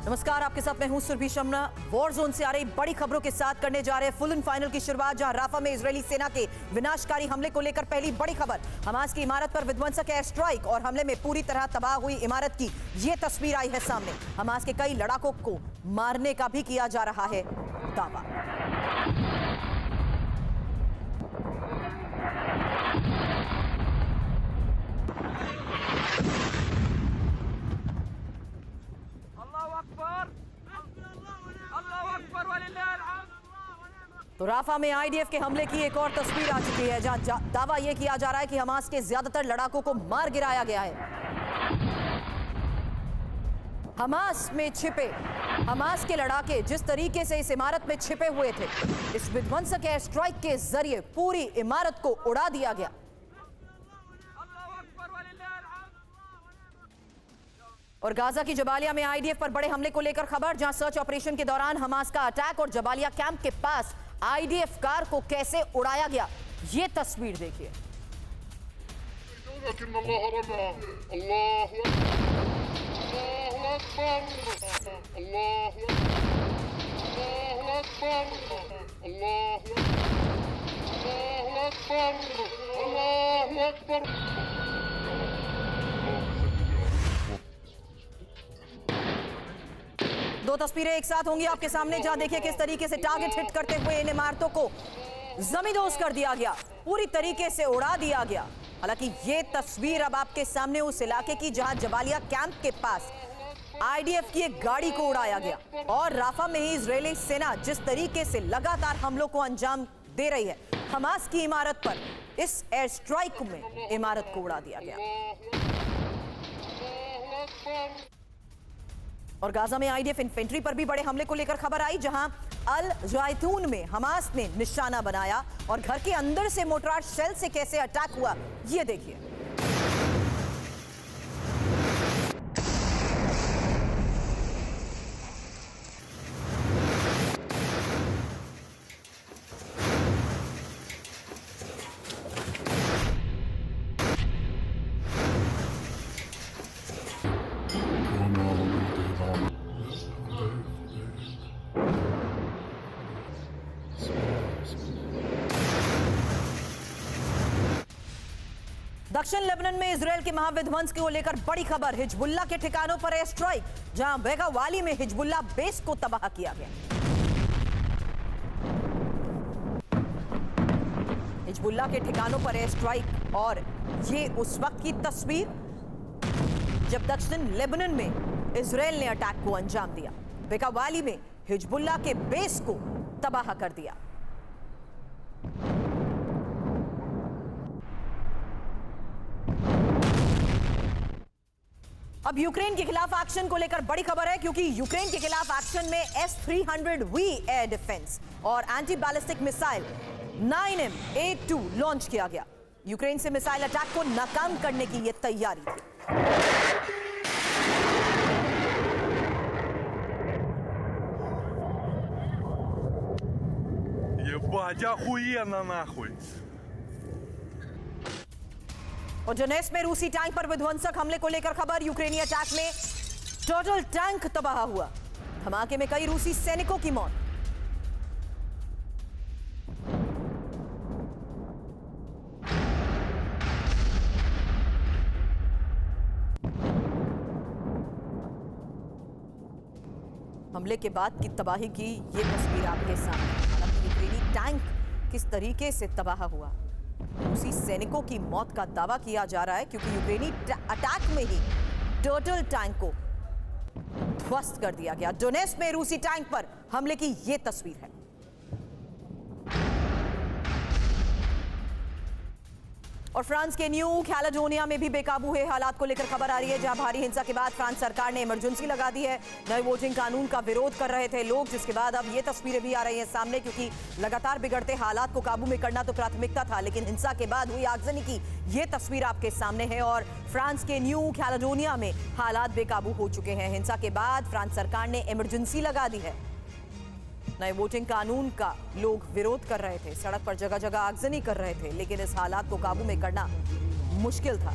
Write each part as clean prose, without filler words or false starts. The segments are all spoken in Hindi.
नमस्कार, आपके साथ मैं हूं सुरभि शमना। वॉर जोन से आ रही बड़ी खबरों के साथ करने जा रहे हैं फुल एंड फाइनल की शुरुआत, जहां राफा में इजरायली सेना के विनाशकारी हमले को लेकर पहली बड़ी खबर। हमास की इमारत पर विध्वंसक एयर स्ट्राइक और हमले में पूरी तरह तबाह हुई इमारत की ये तस्वीर आई है सामने। हमास के कई लड़ाकों को मारने का भी किया जा रहा है दावा। तो राफा में आईडीएफ के हमले की एक और तस्वीर आ चुकी है, जहां दावा यह किया जा रहा है कि हमास के ज्यादातर लड़ाकों को मार गिराया गया है। हमास में छिपे हमास के लड़ाके जिस तरीके से इस इमारत में छिपे हुए थे, इस विध्वंसक एयर स्ट्राइक के जरिए पूरी इमारत को उड़ा दिया गया। और गाजा की जबालिया में आईडीएफ पर बड़े हमले को लेकर खबर, जहां सर्च ऑपरेशन के दौरान हमास का अटैक और जबालिया कैंप के पास आईडीएफ कार को कैसे उड़ाया गया, ये तस्वीर देखिए। दो तस्वीरें एक साथ होंगी आपके सामने, जहां देखिए किस तरीके से टारगेट हिट करते हुए इन इमारतों को जमींदोज कर दिया गया, पूरी तरीके से उड़ा दिया गया। हालांकि ये तस्वीर अब आपके सामने उस इलाके की, जहां जबालिया कैंप के पास आईडीएफ की एक गाड़ी को उड़ाया गया। और राफा में ही इजरायली सेना जिस तरीके से लगातार हमलों को अंजाम दे रही है, हमास की इमारत पर इस एयर स्ट्राइक में इमारत को उड़ा दिया गया। और गाजा में आईडीएफ इन्फेंट्री पर भी बड़े हमले को लेकर खबर आई, जहां अल जैतून में हमास ने निशाना बनाया और घर के अंदर से मोर्टार शेल से कैसे अटैक हुआ, ये देखिए। दक्षिण लेबनान में इजरायल के महाविध्वंस को लेकर बड़ी खबर। हिजबुल्लाह के ठिकानों पर एयर स्ट्राइक, जहां बेगा वाली में हिजबुल्लाह बेस को तबाह किया गया। हिजबुल्लाह के ठिकानों पर एयर स्ट्राइक, और ये उस वक्त की तस्वीर जब दक्षिण लेबनान में इजरायल ने अटैक को अंजाम दिया। बेगा वाली में हिजबुल्लाह के बेस को तबाह कर दिया। अब यूक्रेन के खिलाफ एक्शन को लेकर बड़ी खबर है, क्योंकि यूक्रेन के खिलाफ एक्शन में S-300V एयर डिफेंस और anti ballistic missile 9M82 launch किया गया। यूक्रेन से मिसाइल अटैक को नाकाम करने की यह तैयारी थी। Ебать, охуенно нахуй! और डोनेट्स्क में रूसी टैंक पर विध्वंसक हमले को लेकर खबर। यूक्रेनी अटैक में टोटल टैंक तबाह हुआ। धमाके में कई रूसी सैनिकों की मौत। हमले के बाद की तबाही की ये तस्वीर आपके सामने। हालांकि यूक्रेनी टैंक किस तरीके से तबाह हुआ, रूसी सैनिकों की मौत का दावा किया जा रहा है, क्योंकि यूक्रेनी अटैक में ही टर्टल टैंक को ध्वस्त कर दिया गया। डोनेट्स्क में रूसी टैंक पर हमले की यह तस्वीर है। और फ्रांस के न्यू कैलेडोनिया में भी बेकाबू है हालात को लेकर खबर आ रही है, जहां भारी हिंसा के बाद फ्रांस सरकार ने इमरजेंसी लगा दी है। नए वोटिंग कानून का विरोध कर रहे थे लोग, जिसके बाद अब ये तस्वीरें भी आ रही हैं सामने, क्योंकि लगातार बिगड़ते हालात को काबू में करना तो प्राथमिकता था, लेकिन हिंसा के बाद हुई आगजनी की ये तस्वीर आपके सामने है। और फ्रांस के न्यू कैलेडोनिया में हालात बेकाबू हो चुके हैं। हिंसा के बाद फ्रांस सरकार ने इमरजेंसी लगा दी है। नए वोटिंग कानून का लोग विरोध कर रहे थे, सड़क पर जगह जगह आगजनी कर रहे थे, लेकिन इस हालात को काबू में करना मुश्किल था।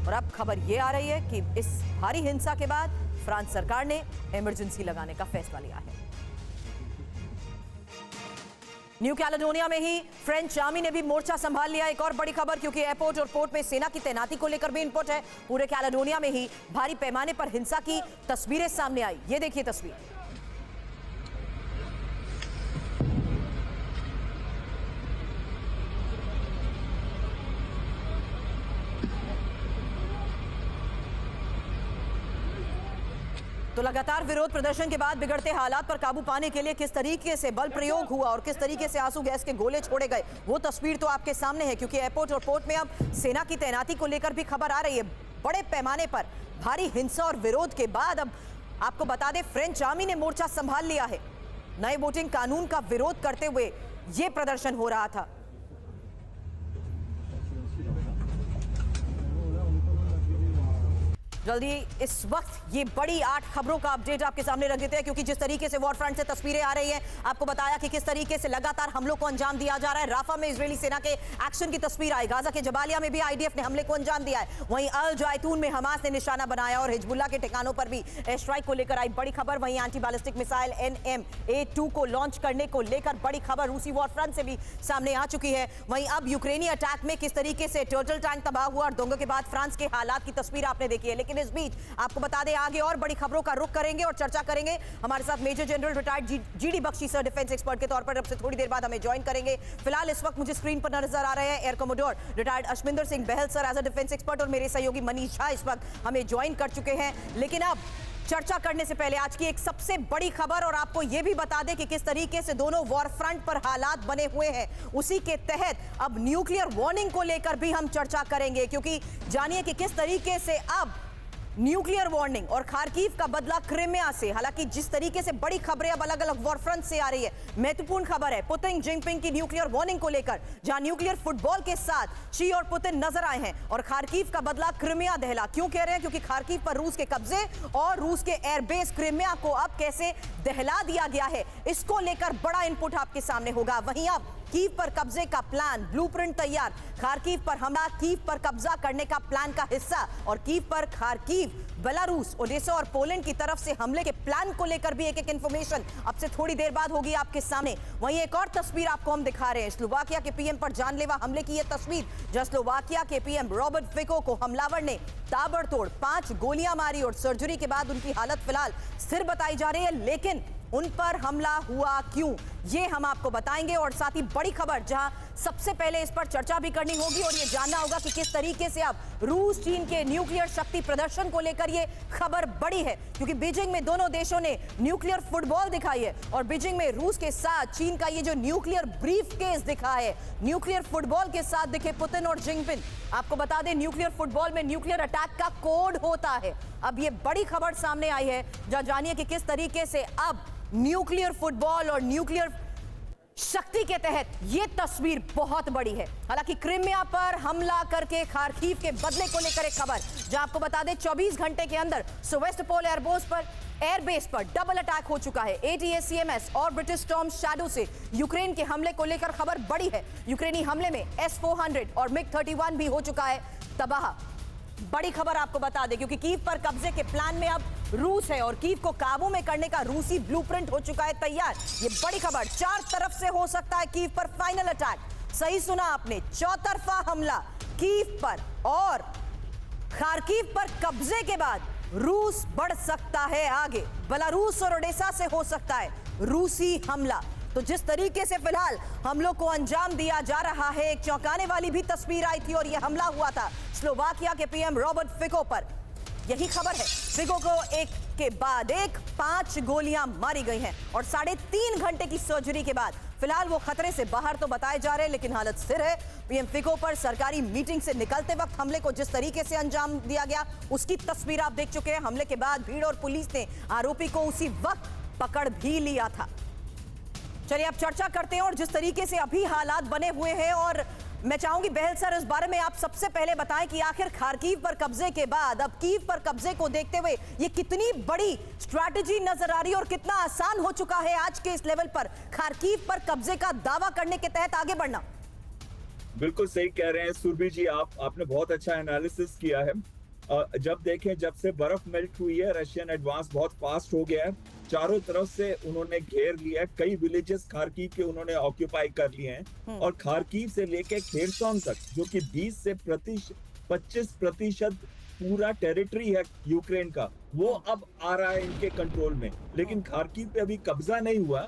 और अब खबर ये आ रही है कि इस भारी हिंसा के बाद फ्रांस सरकार ने इमरजेंसी लगाने का फैसला लिया है। न्यू कैलेडोनिया में ही फ्रेंच आर्मी ने भी मोर्चा संभाल लिया। एक और बड़ी खबर, क्योंकि एयरपोर्ट और पोर्ट में सेना की तैनाती को लेकर भी इनपुट है। पूरे कैलेडोनिया में ही भारी पैमाने पर हिंसा की तस्वीरें सामने आई। ये देखिए तस्वीर। तो लगातार विरोध प्रदर्शन के बाद बिगड़ते हालात पर काबू पाने के लिए किस तरीके से बल प्रयोग हुआ और किस तरीके से आंसू गैस के गोले छोड़े गए, वो तस्वीर तो आपके सामने है। क्योंकि एयरपोर्ट और पोर्ट में अब सेना की तैनाती को लेकर भी खबर आ रही है। बड़े पैमाने पर भारी हिंसा और विरोध के बाद अब आपको बता दें, फ्रेंच आर्मी ने मोर्चा संभाल लिया है। नए वोटिंग कानून का विरोध करते हुए यह प्रदर्शन हो रहा था। जल्दी इस वक्त ये बड़ी 8 खबरों का अपडेट आपके सामने रख देते हैं, क्योंकि जिस तरीके से वॉर फ्रंट से तस्वीरें आ रही हैं, आपको बताया कि किस तरीके से लगातार हमलों को अंजाम दिया जा रहा है। राफा में इजरायली सेना के एक्शन की तस्वीर आई। गाजा के जबालिया में भी आईडीएफ ने हमले को अंजाम दिया है। वहीं अल जैतून में हमास ने निशाना बनाया और हिजबुल्लाह के ठिकानों पर भी एयर स्ट्राइक को लेकर आई बड़ी खबर। वहीं एंटी बैलिस्टिक मिसाइल NM-A2 को लॉन्च करने को लेकर बड़ी खबर रूसी वॉर फ्रंट से भी सामने आ चुकी है। वहीं अब यूक्रेनी अटैक में किस तरीके से टर्टल टैंक तबाह हुआ और दंगों के बाद फ्रांस के हालात की तस्वीर आपने देखी है। लेकिन इस बीच आपको बता दें, आगे और बड़ी खबरों का रुख करेंगे और चर्चा करेंगे। हमारे साथ major general retired GD Bakshi sir defence expert के तौर पर अब से थोड़ी देर बाद हमें ज्वाइन करेंगे। फिलहाल इस वक्त मुझे स्क्रीन पर नजर आ रहे हैं air commodore retired Ashwinder Singh Bahl sir as a defence expert, और मेरे सहयोगी मनीष झा इस वक्त हमें ज्वाइन कर चुके हैं। लेकिन अब चर्चा करने से पहले आज की एक सबसे बड़ी खबर, और आपको यह भी बता दें कि किस तरीके से दोनों वॉर फ्रंट पर हालात बने हुए हैं। उसी के तहत अब न्यूक्लियर वार्निंग को लेकर भी हम चर्चा करेंगे, क्योंकि जानिए कि किस तरीके से अब न्यूक्लियर वार्निंग और खार्किव का बदला क्रिमिया से। हालांकि जिस तरीके से बड़ी खबरें अब अलग अलग वॉर फ्रंट से आ रही है, महत्वपूर्ण खबर है पुतिन जिनपिंग की न्यूक्लियर वार्निंग को लेकर, जहां न्यूक्लियर फुटबॉल के साथ शी और पुतिन नजर आए हैं। और खार्किव का बदला क्रिमिया दहला। क्यों कह रहे हैं? क्योंकि खार्किव पर रूस के कब्जे और रूस के एयरबेस क्रिमिया को अब कैसे दहला दिया गया है, इसको लेकर बड़ा इनपुट आपके सामने होगा। वहीं अब कीव पर कब्जे का प्लान, ब्लूप्रिंट तैयार। खार्किव पर हमला कीव पर कब्जा करने का प्लान का हिस्सा, और कीव पर खार्किव, बेलारूस, ओडेसा और पोलैंड की तरफ से हमले के प्लान को लेकर भी एक एक इंफॉर्मेशन अब से थोड़ी देर बाद होगी आपके सामने। वहीं एक और तस्वीर आपको हम दिखा रहे हैं, स्लोवाकिया के पीएम पर जानलेवा हमले की यह तस्वीर, जहां स्लोवाकिया के पीएम रॉबर्ट फिको को हमलावर ने ताबड़तोड़ 5 गोलियां मारी और सर्जरी के बाद उनकी हालत फिलहाल स्थिर बताई जा रही है। लेकिन उन पर हमला हुआ क्यों, ये हम आपको बताएंगे। और साथ ही बड़ी खबर, जहां सबसे पहले इस पर चर्चा भी करनी होगी और ये जानना होगा कि किस तरीके से अब रूस चीन के न्यूक्लियर शक्ति प्रदर्शन को लेकर ये खबर बड़ी है। क्योंकि बीजिंग में दोनों देशों ने न्यूक्लियर फुटबॉल दिखाई है, और बीजिंग में रूस के साथ चीन का ये जो न्यूक्लियर ब्रीफकेस दिखा है, न्यूक्लियर फुटबॉल के साथ दिखे पुतिन और जिनपिंग। आपको बता दें, न्यूक्लियर फुटबॉल में न्यूक्लियर अटैक का कोड होता है। अब ये बड़ी खबर सामने आई है, जहां जानिए कि किस तरीके से अब न्यूक्लियर फुटबॉल और न्यूक्लियर शक्ति के तहत यह तस्वीर बहुत बड़ी है। हालांकि क्रिमिया पर हमला करके खार्किव के बदले को लेकर एक खबर, जहां आपको बता दें 24 घंटे के अंदर सेवास्तोपोल एयरबेस पर डबल अटैक हो चुका है। ATACMS और ब्रिटिश स्टॉर्म शैडो से यूक्रेन के हमले को लेकर खबर बड़ी है। यूक्रेनी हमले में S-400 और MiG-31 भी हो चुका है तबाह। बड़ी खबर आपको बता दें, क्योंकि कीव पर कब्जे के प्लान में अब रूस है और कीव को काबू में करने का रूसी ब्लूप्रिंट हो चुका है तैयार। ये बड़ी खबर, 4 तरफ से हो सकता है कीव पर फाइनल अटैक। सही सुना आपने, चौतरफा हमला कीव पर, और खार्किव पर कब्जे के बाद रूस बढ़ सकता है आगे। बेलारूस और ओडेसा से हो सकता है रूसी हमला। तो जिस तरीके से फिलहाल हमलों को अंजाम दिया जा रहा है, एक चौंकाने वाली भी तस्वीर आई थी और यह हमला हुआ था स्लोवाकिया के पीएम रॉबर्ट फिको पर। यही खबर है, फिको को एक के बाद एक 5 गोलियां मारी गई हैं और 3.5 घंटे की सर्जरी के बाद फिलहाल वो खतरे से बाहर तो बताए जा रहे हैं, लेकिन हालत स्थिर है। पीएम फिको पर सरकारी मीटिंग से निकलते वक्त हमले को जिस तरीके से अंजाम दिया गया, उसकी तस्वीर आप देख चुके हैं। हमले के बाद भीड़ और पुलिस ने आरोपी को उसी वक्त पकड़ भी लिया था। चलिए अब चर्चा करते हैं और जिस तरीके से अभी हालात बने हुए हैं, और मैं चाहूंगी बहल सर इस बारे में आप सबसे पहले बताएं कि आखिर खार्किव पर कब्जे के बाद अब कीव पर कब्जे को देखते हुए ये कितनी बड़ी स्ट्रैटेजी नजर आ रही है और कितना आसान हो चुका है आज के इस लेवल पर खार्किव पर कब्जे का दावा करने के तहत आगे बढ़ना। बिल्कुल सही कह रहे हैं सुरभि जी, आपने बहुत अच्छा एनालिसिस किया है। जब देखें जब से बर्फ मेल्ट हुई है, रशियन एडवांस बहुत फास्ट हो गया है। चारों तरफ से उन्होंने घेर लिया है, कई विलेजेस खार्किव के उन्होंने ऑक्यूपाई कर लिए हैं और खार्किव से लेके खेरसोन तक, जो कि 20 से 25% पूरा टेरिटरी है यूक्रेन का, वो अब आ रहा है इनके कंट्रोल में। लेकिन खार्किव पे अभी कब्जा नहीं हुआ,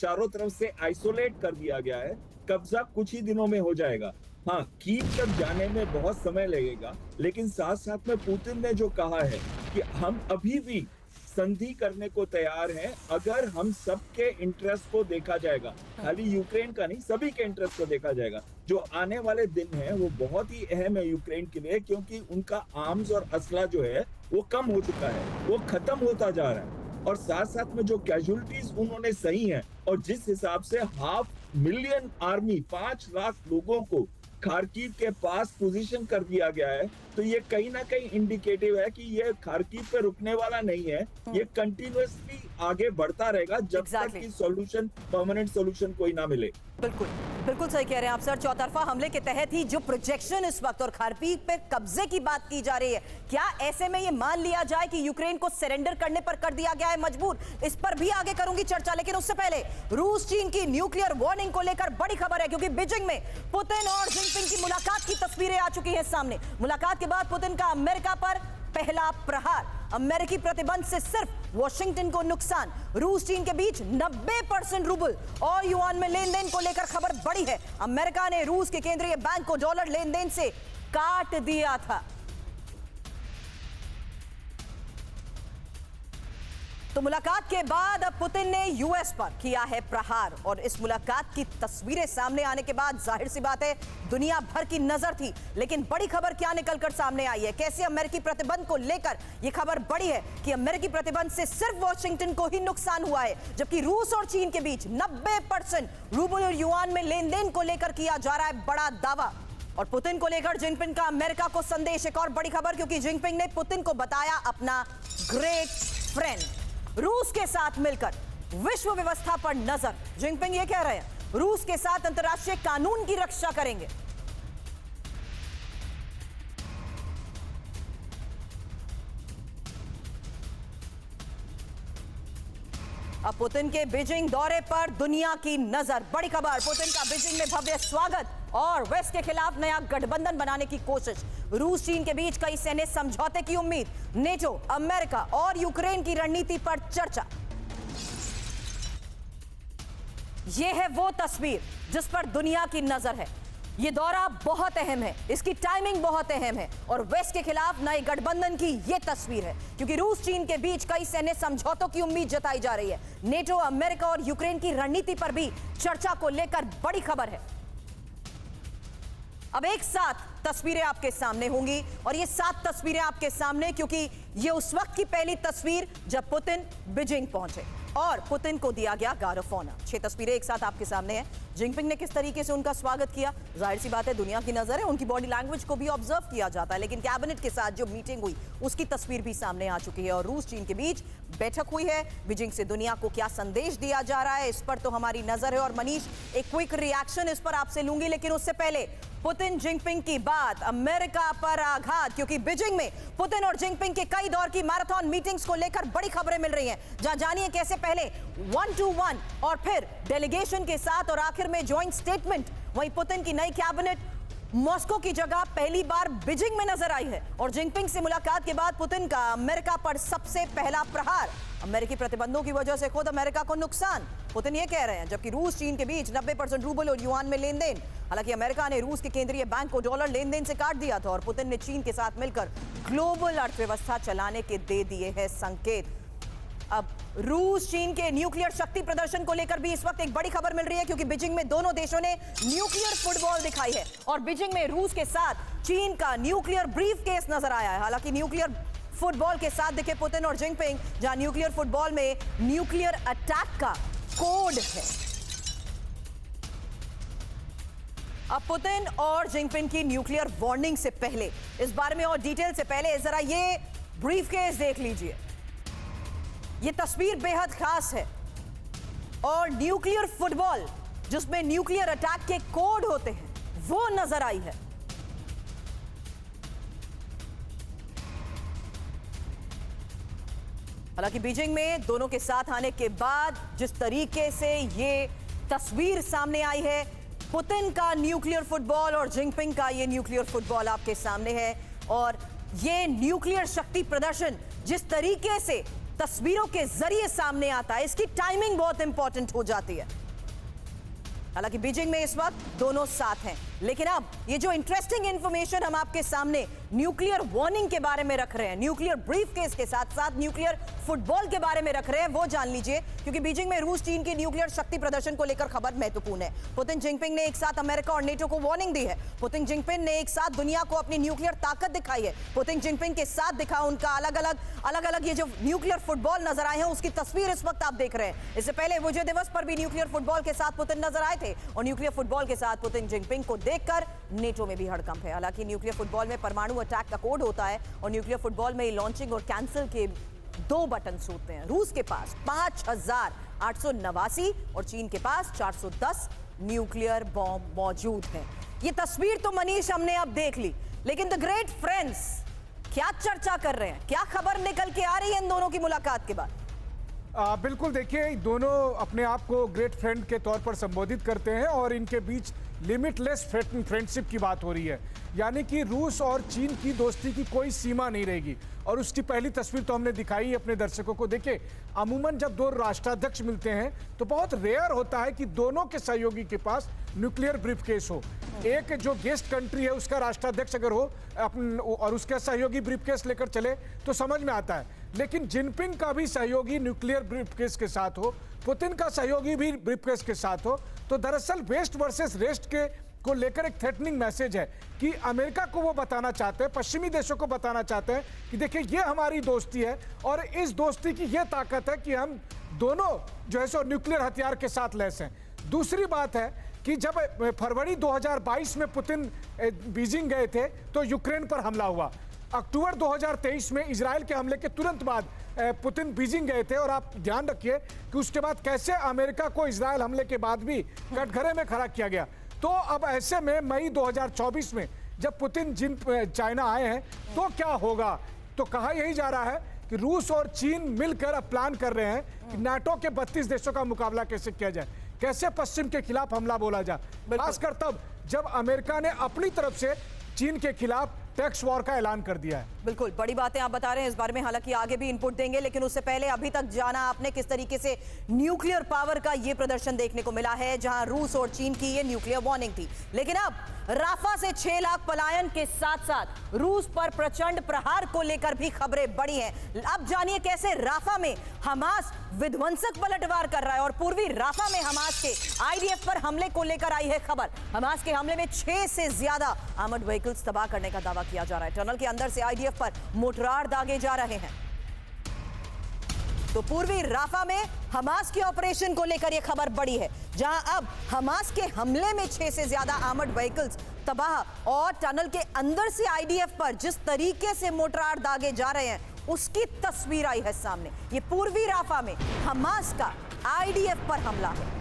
चारों तरफ से आइसोलेट कर दिया गया है। कब्जा कुछ ही दिनों में हो जाएगा। हाँ, कीव तक जाने में बहुत समय लगेगा, लेकिन साथ साथ में पुतिन ने जो कहा है कि हम अभी भी संधि करने को तैयार हैं अगर हम सबके इंटरेस्ट को देखा जाएगा, खाली यूक्रेन का नहीं, सभी के इंटरेस्ट को देखा जाएगा। जो आने वाले दिन है वो बहुत ही अहम है यूक्रेन के लिए, क्योंकि उनका आर्म्स और असला जो है वो कम हो चुका है, वो खत्म होता जा रहा है। और साथ साथ में जो कैजुअलिटीज उन्होंने सही हैं, और जिस हिसाब से 500,000 आर्मी 5 लाख लोगों को खार्किव के पास पोजीशन कर दिया गया है, तो ये कहीं ना कहीं इंडिकेटिव है कि ये खार्किव पे रुकने वाला नहीं है। ये कंटिन्यूअसली आगे बढ़ता रहेगा जब तक कि सॉल्यूशन, परमानेंट सॉल्यूशन कोई ना मिले। बिल्कुल बिल्कुल सही कह रहे हैं आप सर। चौतरफा हमले के तहत ही जो प्रोजेक्शन इस वक्त और खार्किव पे कब्जे की बात की जा रही है, क्या ऐसे में ये मान लिया जाए कि यूक्रेन को सरेंडर करने पर कर दिया गया है मजबूर? इस पर भी आगे करूंगी चर्चा, लेकिन उससे पहले रूस चीन की न्यूक्लियर वार्निंग को लेकर बड़ी खबर है, क्योंकि बीजिंग में पुतिन और जिनपिंग की मुलाकात की तस्वीरें आ चुकी हैं सामने। मुलाकात के बाद पुतिन का अमेरिका पर पहला प्रहार, अमेरिकी प्रतिबंध से सिर्फ वॉशिंगटन को नुकसान। रूस चीन के बीच 90% रूबल और युआन में लेन देन को लेकर खबर बड़ी है। अमेरिका ने रूस के केंद्रीय बैंक को डॉलर लेन देन से काट दिया था। तो मुलाकात के बाद अब पुतिन ने यूएस पर किया है प्रहार, और इस मुलाकात की तस्वीरें सामने आने के बाद जाहिर सी बात है दुनिया भर की नजर थी। लेकिन बड़ी खबर क्या निकलकर सामने आई है, कैसे अमेरिकी प्रतिबंध को लेकर यह खबर बड़ी है कि अमेरिकी प्रतिबंध से सिर्फ वॉशिंगटन को ही नुकसान हुआ है, जबकि रूस और चीन के बीच 90% रूबल और युआन में लेन देन को लेकर किया जा रहा है बड़ा दावा। और पुतिन को लेकर जिनपिंग का अमेरिका को संदेश, एक और बड़ी खबर, क्योंकि जिनपिंग ने पुतिन को बताया अपना ग्रेट फ्रेंड। रूस के साथ मिलकर विश्व व्यवस्था पर नजर, जिनपिंग ये कह रहे हैं रूस के साथ अंतर्राष्ट्रीय कानून की रक्षा करेंगे। अब पुतिन के बीजिंग दौरे पर दुनिया की नजर, बड़ी खबर, पुतिन का बीजिंग में भव्य स्वागत और वेस्ट के खिलाफ नया गठबंधन बनाने की कोशिश। रूस चीन के बीच कई सैन्य समझौते की उम्मीद, नेटो, अमेरिका और यूक्रेन की रणनीति पर चर्चा। यह है वो तस्वीर जिस पर दुनिया की नजर है। यह दौरा बहुत अहम है, इसकी टाइमिंग बहुत अहम है, और वेस्ट के खिलाफ नए गठबंधन की यह तस्वीर है, क्योंकि रूस चीन के बीच कई सैन्य समझौतों की उम्मीद जताई जा रही है। नेटो, अमेरिका और यूक्रेन की रणनीति पर भी चर्चा को लेकर बड़ी खबर है। अब एक साथ तस्वीरें आपके सामने होंगी, और ये 7 तस्वीरें आपके सामने, क्योंकि ये उस वक्त की पहली तस्वीर जब पुतिन बीजिंग पहुंचे और पुतिन को दिया गया गार्ड ऑफ ऑनर। 6 तस्वीरें एक साथ आपके सामने हैं। जिनपिंग ने किस तरीके से उनका स्वागत किया, जाहिर सी बात है दुनिया की नजर है, उनकी बॉडी लैंग्वेज को भी ऑब्जर्व किया जाता है, लेकिन कैबिनेट के साथ जो मीटिंग हुई उसकी तस्वीर भी सामने आ चुकी है, और रूस चीन के बीच बैठक हुई है। बीजिंग से दुनिया को क्या संदेश दिया जा रहा है, इस पर तो हमारी नजर है। और मनीष, एक क्विक रिएक्शन इस पर आपसे लूंगी, लेकिन उससे पहले पुतिन जिनपिंग की बात, अमेरिका पर आघात, क्योंकि बीजिंग में पुतिन और जिनपिंग के कई दौर की मैराथन मीटिंग्स को लेकर बड़ी खबरें मिल रही हैं। जहां जानिए कैसे पहले 1-to-1 और फिर डेलीगेशन के साथ और आखिर में जॉइंट स्टेटमेंट। वहीं पुतिन की नई कैबिनेट मॉस्को की जगह पहली बार बीजिंग में नजर आई है, और जिनपिंग से मुलाकात के बाद पुतिन का अमेरिका पर सबसे पहला प्रहार। अमेरिकी प्रतिबंधों की वजह से खुद अमेरिका को नुकसान, पुतिन ये कह रहे हैं, जबकि रूस चीन के बीच 90% रूबल और युआन में लेन देन। हालांकि अमेरिका ने रूस के केंद्रीय बैंक को डॉलर लेन देन से काट दिया था, और पुतिन ने चीन के साथ मिलकर ग्लोबल अर्थव्यवस्था चलाने के दे दिए हैं संकेत। अब रूस चीन के न्यूक्लियर शक्ति प्रदर्शन को लेकर भी इस वक्त एक बड़ी खबर मिल रही है, क्योंकि बीजिंग में दोनों देशों ने न्यूक्लियर फुटबॉल दिखाई है, और बीजिंग में रूस के साथ चीन का न्यूक्लियर ब्रीफ केस नजर आया है। हालांकि न्यूक्लियर फुटबॉल के साथ दिखे पुतिन और जिनपिंग, जहां न्यूक्लियर फुटबॉल में न्यूक्लियर अटैक का कोड है। अब पुतिन और जिनपिंग की न्यूक्लियर वार्निंग से पहले, इस बारे में और डिटेल से पहले जरा ये ब्रीफ केस देख लीजिए। ये तस्वीर बेहद खास है, और न्यूक्लियर फुटबॉल जिसमें न्यूक्लियर अटैक के कोड होते हैं वो नजर आई है। हालांकि बीजिंग में दोनों के साथ आने के बाद जिस तरीके से ये तस्वीर सामने आई है, पुतिन का न्यूक्लियर फुटबॉल और जिनपिंग का ये न्यूक्लियर फुटबॉल आपके सामने है। और ये न्यूक्लियर शक्ति प्रदर्शन जिस तरीके से तस्वीरों के जरिए सामने आता है, इसकी टाइमिंग बहुत इंपॉर्टेंट हो जाती है। हालांकि बीजिंग में इस वक्त दोनों साथ हैं, लेकिन अब ये जो इंटरेस्टिंग इंफॉर्मेशन हम आपके सामने न्यूक्लियर वार्निंग के बारे में रख रहे हैं, न्यूक्लियर ब्रीफकेस के साथ साथ न्यूक्लियर फुटबॉल के बारे में रख रहे हैं, वो जान लीजिए। क्योंकि बीजिंग में रूस चीन के न्यूक्लियर शक्ति प्रदर्शन को लेकर खबर महत्वपूर्ण है। पुतिन जिनपिंग ने एक साथ अमेरिका और नेटो को वार्निंग दी है। पुतिन जिनपिंग ने एक साथ दुनिया को अपनी न्यूक्लियर ताकत दिखाई है। पुतिन जिनपिंग के साथ दिखा उनका अलग अलग ये जो न्यूक्लियर फुटबॉल नजर आए हैं, उसकी तस्वीर इस वक्त आप देख रहे हैं। इससे पहले विजय दिवस पर भी न्यूक्लियर फुटबॉल के साथ पुतिन नजर आए थे और न्यूक्लियर फुटबॉल के साथ पुतिन जिनपिंग को देखकर नेटो में भी हड़कंप है। हालांकि न्यूक्लियर फुटबॉल में परमाणु अटैक का कोड होता है और न्यूक्लियर फुटबॉल में लॉन्चिंग और कैंसिल के 2 बटन होते हैं। रूस के पास 5889 और चीन के पास 410 न्यूक्लियर बॉम्ब मौजूद हैं। ये तस्वीर तो मनीष हमने अब देख ली, लेकिन द ग्रेट फ्रेंड्स क्या चर्चा कर रहे हैं, क्या खबर निकल के आ रही है इन दोनों की मुलाकात के बाद? बिल्कुल, देखिए दोनों अपने आप को ग्रेट फ्रेंड के तौर पर संबोधित करते हैं और इनके बीच लिमिटलेस फ्रेंडशिप की बात हो रही है। यानी कि रूस और चीन की दोस्ती की कोई सीमा नहीं रहेगी। और उसकी पहली तस्वीर तो हमने दिखाई अपने दर्शकों को। देखिए, अमूमन जब 2 राष्ट्राध्यक्ष मिलते हैं तो बहुत रेयर होता है कि दोनों के सहयोगी के पास न्यूक्लियर ब्रीफकेस हो। एक जो गेस्ट कंट्री है उसका राष्ट्राध्यक्ष अगर हो और उसका सहयोगी ब्रीफकेस लेकर चले तो समझ में आता है, लेकिन जिनपिंग का भी सहयोगी न्यूक्लियर ब्रीफकेस के साथ हो, पुतिन का सहयोगी भी ब्रीफकेस के साथ हो, तो दरअसल वेस्ट वर्सेस रेस्ट के को लेकर एक थ्रेटनिंग मैसेज है कि अमेरिका को वो बताना चाहते हैं, पश्चिमी देशों को बताना चाहते हैं कि देखिए ये हमारी दोस्ती है और इस दोस्ती की ये ताकत है कि हम दोनों जो है सो न्यूक्लियर हथियार के साथ लैस हैं। दूसरी बात है कि जब फरवरी 2022 में पुतिन बीजिंग गए थे तो यूक्रेन पर हमला हुआ। अक्टूबर 2023 में इजराइल के हमले के तुरंत बाद पुतिन बीजिंग गए थे और आप ध्यान रखिए कि उसके बाद कैसे अमेरिका को इजराइल हमले के बाद भी कटघरे में खड़ा किया गया। तो अब ऐसे में मई 2024 में जब पुतिन चाइना आए हैं तो क्या होगा? तो कहा यही जा रहा है कि रूस और चीन मिलकर अब प्लान कर रहे हैं कि नाटो के 32 देशों का मुकाबला कैसे किया जाए, कैसे पश्चिम के खिलाफ हमला बोला जाए, खासकर तब जब अमेरिका ने अपनी तरफ से चीन के खिलाफ टैक्स वॉर का ऐलान कर दिया है। बिल्कुल, बड़ी बातें आप बता रहे हैं इस बारे में, हालांकि आगे भी इनपुट देंगे, लेकिन उससे पहले अभी तक जाना आपने किस तरीके से न्यूक्लियर पावर का ये प्रदर्शन देखने को मिला है, जहां रूस और चीन की ये न्यूक्लियर वार्निंग थी। लेकिन अब राफा से 6 लाख पलायन के साथ साथ रूस पर प्रचंड प्रहार को लेकर भी खबरें बढ़ी हैं। अब जानिए कैसे राफा में हमास विध्वंसक पलटवार कर रहा है और पूर्वी राफा में हमास के आईडीएफ पर हमले को लेकर आई है खबर। हमास के हमले में 6 से ज्यादा आर्मर्ड व्हीकल्स तबाह करने का दावा किया जा रहा है। टनल के अंदर से आईडीएफ पर मोर्टार दागे जा रहे हैं। तो पूर्वी राफा में हमास के ऑपरेशन को लेकर यह खबर बड़ी है, जहां अब हमास के हमले में 6 से ज्यादा आर्मर्ड व्हीकल्स तबाह और टनल के अंदर से आईडीएफ पर जिस तरीके से मोर्टार दागे जा रहे हैं उसकी तस्वीर आई है सामने। ये पूर्वी राफा में हमास का आईडीएफ पर हमला है।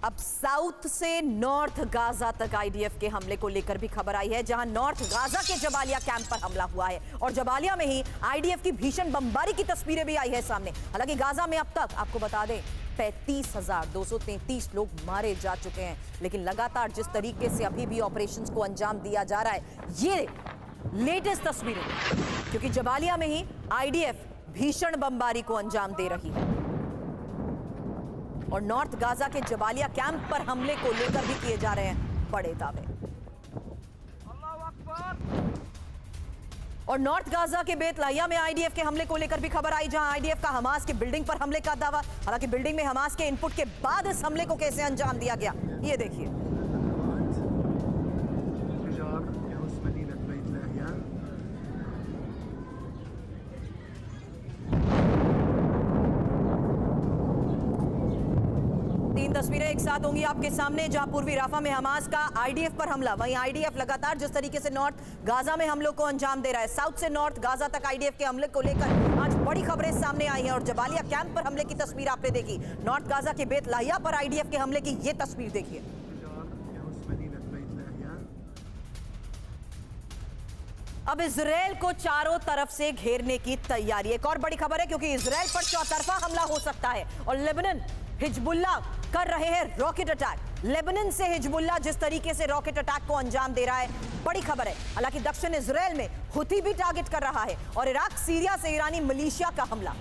अब साउथ से नॉर्थ गाजा तक आईडीएफ के हमले को लेकर भी खबर आई है, जहां नॉर्थ गाजा के जबालिया कैंप पर हमला हुआ है और जबालिया में ही आईडीएफ की भीषण बमबारी की तस्वीरें भी आई है सामने। हालांकि गाजा में अब तक आपको बता दें 35,233 लोग मारे जा चुके हैं, लेकिन लगातार जिस तरीके से अभी भी ऑपरेशंस को अंजाम दिया जा रहा है, ये लेटेस्ट तस्वीरें, क्योंकि जबालिया में ही आईडीएफ भीषण बमबारी को अंजाम दे रही है और नॉर्थ गाजा के जबालिया कैंप पर हमले को लेकर भी किए जा रहे हैं बड़े दावे। और नॉर्थ गाजा के बेतलाहिया में आईडीएफ के हमले को लेकर भी खबर आई, जहां आईडीएफ का हमास के बिल्डिंग पर हमले का दावा। हालांकि बिल्डिंग में हमास के इनपुट के बाद इस हमले को कैसे अंजाम दिया गया, ये देखिए। तीन तस्वीरें एक साथ होंगी आपके सामने, जहां पूर्वी राफा में हमास का आईडीएफ पर हमला, वहीं आईडीएफ लगातार जिस तरीके से नॉर्थ गाजा में हमलों को अंजाम दे रहा है। साउथ से नॉर्थ गाजा तक आईडीएफ के हमले को लेकर आज बड़ी खबरें सामने आई हैं और जबालिया कैंप पर हमले की तस्वीर आपने देखी। नॉर्थ गाजा के बेतलाहिया पर आईडीएफ के हमले की ये तस्वीर देखिए। अब इजराइल को चारों तरफ से घेरने की तैयारी। एक और बड़ी खबर है क्योंकि इजराइल पर चौतरफा हमला हो सकता है और लेबनान हिजबुल्लाह कर रहे हैं रॉकेट अटैक। लेबनान से हिजबुल्लाह जिस तरीके से रॉकेट अटैक को अंजाम दे रहा है, बड़ी खबर है। हालांकि दक्षिण इजराइल में हुती भी टारगेट कर रहा है और इराक सीरिया से ईरानी मिलिशिया का हमला।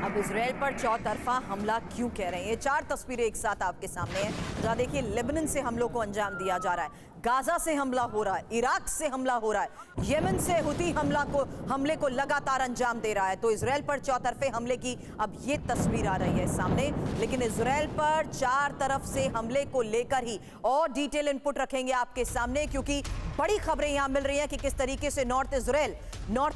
अब इजराइल पर चौतरफा हमला क्यों कह रहे हैं? ये चार तस्वीरें एक साथ आपके सामने हैं। जहां देखिए लेबनान से हमलों को अंजाम दिया जा रहा है, गाजा से हमला हो रहा है, इराक से हमला हो रहा है, यमन से हुती हमले को लगातार अंजाम दे रहा है। तो इजराइल पर चौतरफे हमले की अब ये तस्वीर आ रही है सामने। लेकिन इजराइल पर चार तरफ से हमले को लेकर ही और डिटेल इनपुट रखेंगे आपके सामने, क्योंकि बड़ी खबरें यहां मिल रही हैं कि किस तरीके से नॉर्थ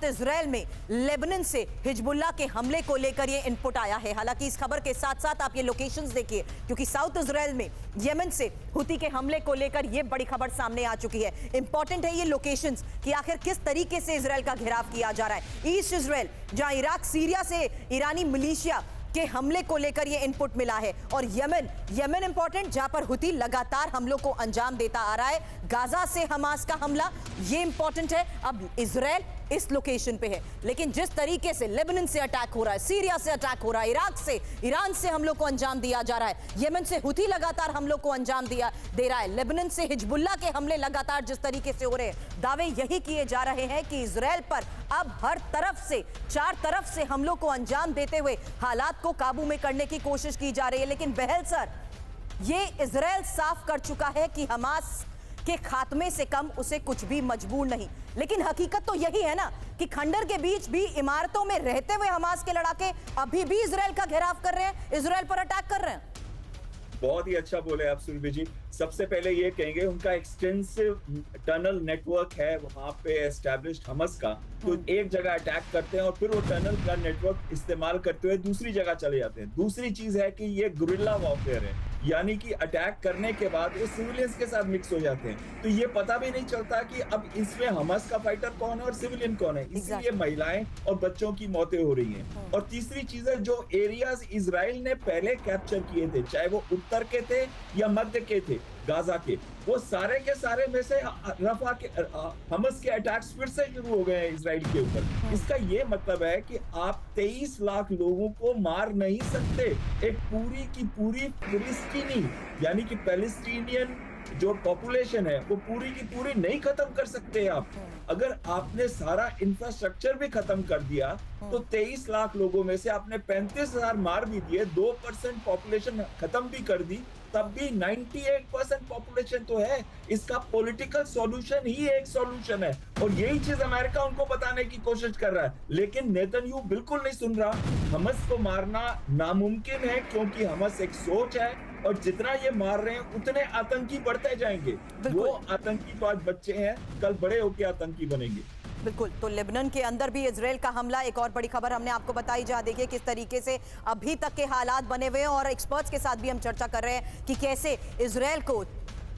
इजराइल में लेबनान से हिजबुल्लाह के हमले को लेकर ये इनपुट आया है। हालांकि इस खबर के साथ साथ आप ये लोकेशंस देखिए, क्योंकि साउथ इजराइल में यमन से हुती के हमले को लेकर ये बड़ी खबर सामने आ चुकी है। इंपॉर्टेंट है ये लोकेशंस कि आखिर किस तरीके से इजराइल का घेराव किया जा रहा है। ईस्ट इजराइल, जहां इराक सीरिया से ईरानी मिलिशिया के हमले को लेकर ये इनपुट मिला है, और यमन इंपॉर्टेंट, जहां पर हुती लगातार हमलों को अंजाम देता आ रहा है। गाजा से हमास का हमला, ये इंपॉर्टेंट है। अब इजराइल इस लोकेशन पे है, लेकिन जिस तरीके से लेबनान से अटैक हो रहा है, सीरिया से अटैक हो रहा है, इराक से, ईरान से हमलों को अंजाम दिया जा रहा है, यमन से हुती लगातार हमलों को अंजाम दे रहा है, लेबनान से हिजबुल्लाह के हमले लगातार जिस तरीके से हो रहे हैं, दावे यही किए जा रहे हैं कि इजराइल पर अब हर तरफ से, चार तरफ से हमलों को अंजाम देते हुए हालात को काबू में करने की कोशिश की जा रही है। लेकिन बहल सर, ये इजराइल साफ कर चुका है कि हमास के खात्मे से कम उसे कुछ भी मजबूर नहीं। लेकिन हकीकत तो यही है ना कि खंडर के बीच भी इमारतों में रहते हुए हमास के लड़ाके अभी भी इजराइल का घेराव कर रहे हैं, इजराइल पर अटैक कर रहे हैं। बहुत ही अच्छा बोले आप सुरभि जी। सबसे पहले ये कहेंगे उनका एक्सटेंसिव टनल नेटवर्क है वहां पे एस्टैब्लिश्ड हमास का, तो एक जगह अटैक करते हैं और फिर वो टनल का नेटवर्क इस्तेमाल करते हुए दूसरी जगह चले जाते हैं। दूसरी चीज है कि ये गुरिल्ला वॉरफेयर है, यानी कि अटैक करने के बाद वो सिविलियंस के साथ मिक्स हो जाते हैं, तो ये पता भी नहीं चलता कि अब इसमें हमास का फाइटर कौन है और सिविलियन कौन है। इसलिए महिलाएं और बच्चों की मौतें हो रही हैं। और तीसरी चीज है, जो एरियाज इजराइल ने पहले कैप्चर किए थे, चाहे वो उत्तर के थे या मध्य के थे, गाजा के, वो सारे के सारे में से रफा के हमास के अटैक्स फिर से शुरू हो गए हैं इजराइल के ऊपर। इसका ये मतलब है कि आप 23 लाख लोगों को मार नहीं सकते। एक पूरी की पूरी फिलिस्तीनी यानी कि पैलेस्टीनियन जो पॉपुलेशन है वो पूरी की पूरी नहीं खत्म कर सकते आप। अगर आपने सारा इंफ्रास्ट्रक्चर भी खत्म कर दिया तो 23 लाख लोगों में से आपने 35,000 मार भी दिए, 2% पॉपुलेशन खत्म भी कर दी, तब भी 98% पॉपुलेशन तो है। इसका पॉलिटिकल सॉल्यूशन ही एक सॉल्यूशन है, और यही चीज अमेरिका उनको बताने की कोशिश कर रहा है। लेकिन नेतन्याहू बिल्कुल नहीं सुन रहा। हमास को मारना नामुमकिन है क्योंकि हमास एक सोच है, और जितना ये मार रहे हैं उतने आतंकी बढ़ते जाएंगे। वो आतंकी तो आज बच्चे हैं, कल बड़े होकर आतंकी बनेंगे। बिल्कुल। तो लेबनान के अंदर भी इजराइल का हमला, एक और बड़ी खबर हमने आपको बताई। जहां देखिए किस तरीके से अभी तक के हालात बने हुए हैं, और एक्सपर्ट्स के साथ भी हम चर्चा कर रहे हैं कि कैसे इजराइल को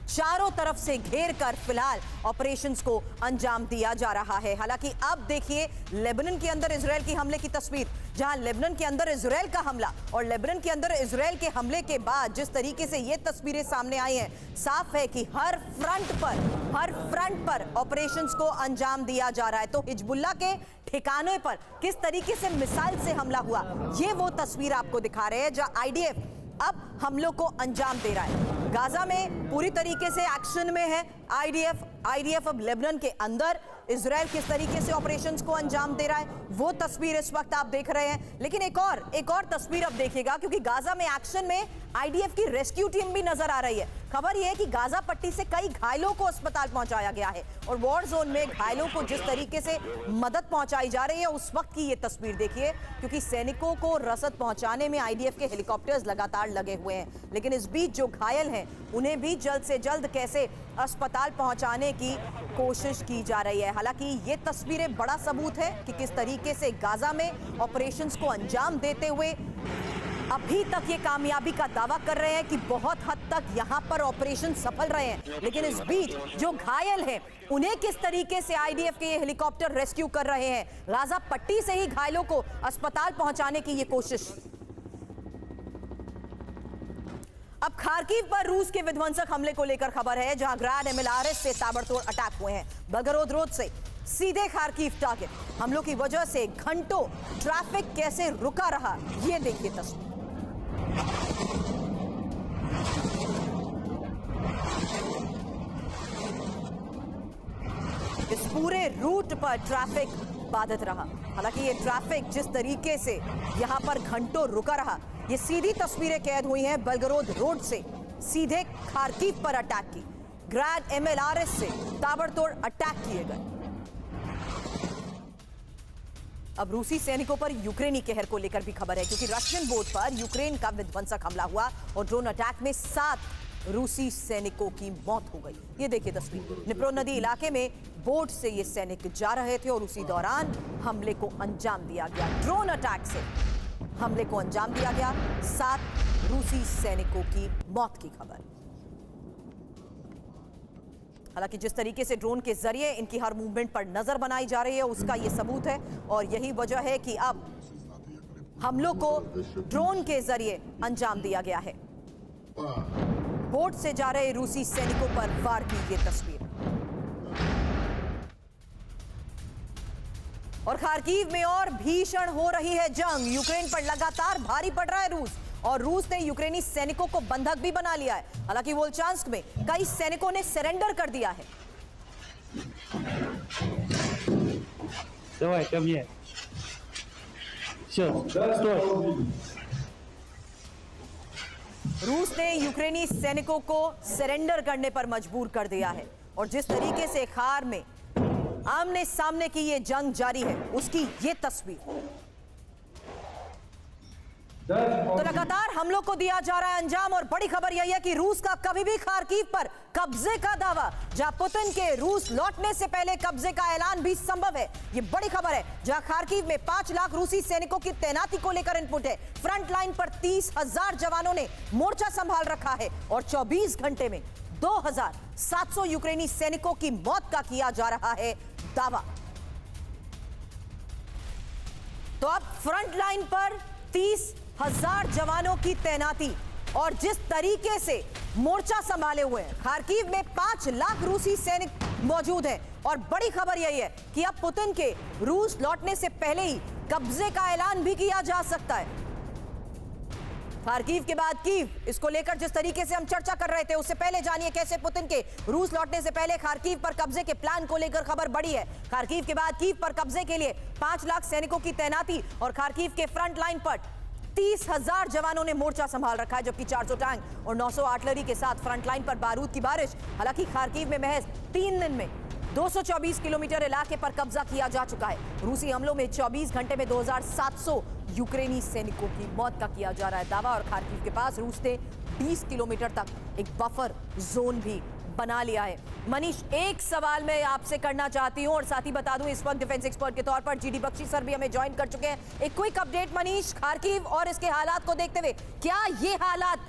चारों तरफ से घेर कर फिलहाल ऑपरेशंस को अंजाम दिया जा रहा है। हालांकि अब देखिए लेबनान के अंदर इजराइल की हमले की तस्वीर, जहां लेबनान के अंदर इजराइल का हमला और लेबनान के अंदर इजराइल के हमले के बाद जिस तरीके से ये तस्वीरें सामने आई हैं, साफ है कि हर फ्रंट पर ऑपरेशंस को अंजाम दिया जा रहा है। तो हिजबुल्लाह के ठिकानों पर किस तरीके से मिसाइल से हमला हुआ, ये वो तस्वीर आपको दिखा रहे हैं, जहां आईडीएफ अब हमलों को अंजाम दे रहा है। गाजा में पूरी तरीके से एक्शन में है आईडीएफ अब लेबनान के अंदर इजराइल किस तरीके से ऑपरेशंस को अंजाम दे रहा है, वो तस्वीर इस वक्त आप देख रहे हैं। लेकिन एक और तस्वीर अब देखिएगा, क्योंकि गाजा में एक्शन में आईडीएफ की रेस्क्यू टीम भी नजर आ रही है। खबर यह है कि गाजा पट्टी से कई घायलों को अस्पताल पहुंचाया गया है, और वॉर जोन में घायलों को जिस तरीके से मदद पहुंचाई जा रही है उस वक्त की ये तस्वीर देखिए, क्योंकि सैनिकों को रसद पहुंचाने में आईडीएफ के हेलीकॉप्टर्स लगातार लगे हुए हैं। लेकिन इस बीच जो घायल हैं उन्हें भी जल्द से जल्द कैसे अस्पताल पहुंचाने की कोशिश की जा रही है। हालांकि ये तस्वीरें बड़ा सबूत है कि किस तरीके से गाजा में ऑपरेशंस को अंजाम देते हुए अभी तक ये कामयाबी का दावा कर रहे हैं कि बहुत हद तक यहां पर ऑपरेशन सफल रहे हैं, लेकिन इस बीच जो घायल हैं उन्हें किस तरीके से आईडीएफ के ये हेलीकॉप्टर रेस्क्यू कर रहे हैं। गाजा पट्टी से ही घायलों को अस्पताल पहुंचाने की ये कोशिश। अब खार्किव पर रूस के विध्वंसक हमले को लेकर खबर है, जहां ग्रैड MLRS से ताबड़तोड़ अटैक हुए हैं। बेलगोरोद रोड से सीधे खार्किव टारगेट। हमलों की वजह से घंटों ट्रैफिक कैसे रुका रहा, ये देखिए तस्वीर। इस पूरे रूट पर ट्रैफिक बाधित रहा। हालांकि ये ट्रैफिक जिस तरीके से यहां पर घंटों रुका रहा, ये सीधी तस्वीरें कैद हुई हैं बेलगोरोद रोड से सीधे खार्किव पर अटैक की। ग्रैड MLRS से ताबड़तोड़ अटैक किए गए। अब रूसी सैनिकों पर यूक्रेनी कहर को लेकर भी खबर है, क्योंकि रशियन बोट पर यूक्रेन का विध्वंसक हमला हुआ और ड्रोन अटैक में 7 रूसी सैनिकों की मौत हो गई। ये देखिए तस्वीर। निप्रो नदी इलाके में बोट से ये सैनिक जा रहे थे और उसी दौरान हमले को अंजाम दिया गया। ड्रोन अटैक से हमले को अंजाम दिया गया। 7 रूसी सैनिकों की मौत की खबर। हालांकि जिस तरीके से ड्रोन के जरिए इनकी हर मूवमेंट पर नजर बनाई जा रही है, उसका ये सबूत है और यही वजह है कि अब हमलों को ड्रोन के जरिए अंजाम दिया गया है। बोट से जा रहे रूसी सैनिकों पर वार की ये तस्वीर। और खार्किव में और भीषण हो रही है जंग। यूक्रेन पर लगातार भारी पड़ रहा है रूस, और रूस ने यूक्रेनी सैनिकों को बंधक भी बना लिया है। हालांकि वोल्चांस्क में कई सैनिकों ने सरेंडर कर दिया है। Давай ко мне. Все, стой. रूस ने यूक्रेनी सैनिकों को सरेंडर करने पर मजबूर कर दिया है, और जिस तरीके से खार में आमने सामने की ये जंग जारी है, उसकी ये तस्वीर। तो लगातार हमलों को दिया जा रहा है अंजाम, और बड़ी खबर यही है कि रूस का कभी भी खार्किव पर कब्जे का दावा, जहां पुतिन के रूस लौटने से पहले कब्जे का ऐलान भी संभव है। ये बड़ी खबर है, जहां खार्किव में 5 लाख रूसी सैनिकों की तैनाती को लेकर इनपुट है। फ्रंट लाइन पर 30,000 जवानों ने मोर्चा संभाल रखा है, और 24 घंटे में 2,700 यूक्रेनी सैनिकों की मौत का किया जा रहा है दावा। तो अब फ्रंट लाइन पर 30,000 जवानों की तैनाती, और जिस तरीके से मोर्चा संभाले हुए हैं, खार्किव में 5 लाख रूसी सैनिक मौजूद हैं। और बड़ी खबर यही है कि अब पुतिन के रूस लौटने से पहले ही कब्जे का ऐलान भी किया जा सकता है। खार्किव के बाद कीव, इसको लेकर जिस तरीके से हम चर्चा कर रहे थे, उससे पहले जानिए कैसे पुतिन के रूस लौटने से पहले खार्किव पर कब्जे के प्लान को लेकर खबर बढ़ी है। खार्किव के बाद कीव पर कब्जे के लिए 5 लाख सैनिकों की तैनाती, और खार्किव के फ्रंट लाइन पर 30,000 जवानों ने मोर्चा संभाल रखा है, जबकि 400 टैंक और 900 आर्टिलरी के साथ फ्रंट लाइन पर बारूद की बारिश। हालांकि खार्किव में महज 3 दिन में 224 किलोमीटर इलाके पर कब्जा किया जा चुका है। रूसी हमलों में 24 घंटे में 2,700 यूक्रेनी सैनिकों की मौत का किया जा रहा है दावा, और खार्किव के पास रूस ने 20 किलोमीटर तक एक बफर जोन भी बना लिया है। मनीष, एक सवाल मैं आपसे करना चाहती हूं, और साथ ही बता दूं इस वक्त डिफेंस एक्सपर्ट के तौर पर जीडी बख्शी सर भी हमें ज्वाइन कर चुके हैं। एक क्विक अपडेट मनीष, खार्किव और इसके हालात को देखते हुए, क्या ये हालात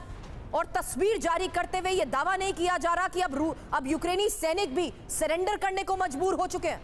और तस्वीर जारी करते हुए ये दावा नहीं किया जा रहा कि अब यूक्रेनी सैनिक भी सरेंडर करने को मजबूर हो चुके हैं?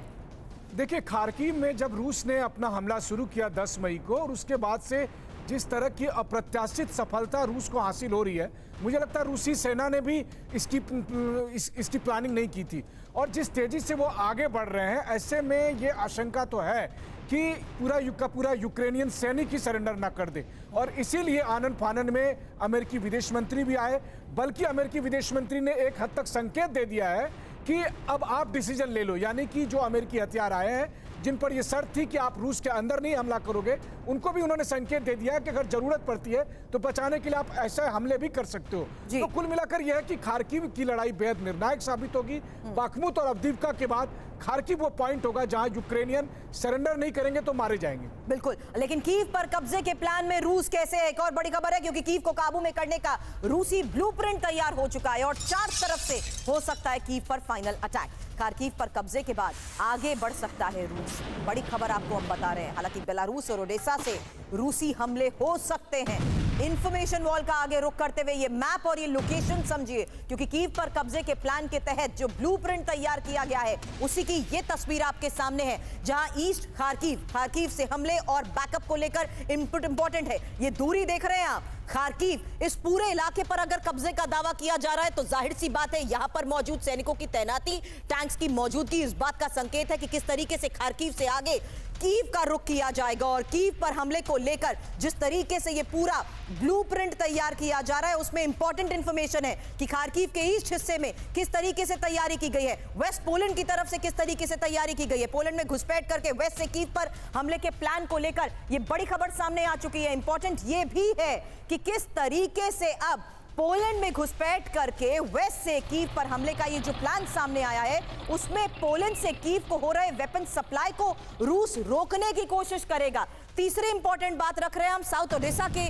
देखिए, खार्किव में जब रूस ने अपना हमला शुरू किया 10 मई को, और उसके बाद से जिस तरह की अप्रत्याशित सफलता रूस को हासिल हो रही है, मुझे लगता है रूसी सेना ने भी इसकी प्लानिंग नहीं की थी। और जिस तेजी से वो आगे बढ़ रहे हैं, ऐसे में ये आशंका तो है कि पूरा यूक्रेनियन सैनिक ही सरेंडर ना कर दे। और इसीलिए आनन फानन में अमेरिकी विदेश मंत्री भी आए, बल्कि अमेरिकी विदेश मंत्री ने एक हद तक संकेत दे दिया है कि अब आप डिसीजन ले लो। यानी कि जो अमेरिकी हथियार आए हैं, जिन पर यह शर्त थी कि आप रूस के अंदर नहीं हमला करोगे, उनको भी उन्होंने संकेत दे दिया कि अगर जरूरत पड़ती है तो बचाने के लिए आप ऐसे हमले भी कर सकते हो। तो कुल मिलाकर यह है कि खार्किव की लड़ाई बेहद निर्णायक साबित होगी। बाखमुत और अवदीव्का के बाद खार्किव वो पॉइंट होगा जहां यूक्रेनियन सरेंडर नहीं करेंगे तो मारे जाएंगे। बिल्कुल, लेकिन कीव पर कब्जे के प्लान में रूस कैसे है, एक और बड़ी खबर है, क्योंकि कीव को काबू में करने का रूसी ब्लूप्रिंट तैयार हो चुका है, और 4 तरफ से हो सकता है कीव पर फाइनल अटैक। खार्किव पर कब्जे के बाद आगे बढ़ सकता है रूस। बड़ी खबर आपको हम बता रहे हैं। हालांकि बेलारूस और ओडेसा से रूसी हमले हो सकते हैं। इंफॉर्मेशन वॉल का आगे रुख करते हुए ये मैप और ये लोकेशन समझिए, क्योंकि कीव पर कब्जे के प्लान के तहत जो ब्लूप्रिंट तैयार किया गया है उसी की ये तस्वीर आपके सामने है, जहां ईस्ट खार्किव से हमले और बैकअप को लेकर इनपुट इंपॉर्टेंट है। ये दूरी देख रहे हैं आप, खार्किव, इस पूरे इलाके पर अगर कब्जे का दावा किया जा रहा है तो जाहिर सी बात है यहां पर मौजूद सैनिकों की तैनाती, टैंक्स की मौजूदगी इस बात का संकेत है कि किस तरीके से खार्किव से आगे कीव का रुख किया जाएगा। और कीव पर हमले को लेकर जिस तरीके से ये पूरा ब्लूप्रिंट तैयार किया जा रहा है उसमें इंपॉर्टेंट इंफॉर्मेशन है कि खार्किव के ईस्ट हिस्से में किस तरीके से तैयारी की गई है, वेस्ट पोलैंड की तरफ से किस तरीके से तैयारी की गई है। पोलैंड में घुसपैठ करके वेस्ट से कीव पर हमले के प्लान को लेकर ये बड़ी खबर सामने आ चुकी है। इंपॉर्टेंट ये भी है कि किस तरीके से अब पोलैंड में घुसपैठ करके वेस्ट से कीव पर हमले का ये जो प्लान सामने आया है उसमें पोलैंड से कीव को हो रहे वेपन सप्लाई को रूस रोकने की कोशिश करेगा। तीसरी इंपॉर्टेंट बात रख रहे हैं हम साउथ ओडेसा के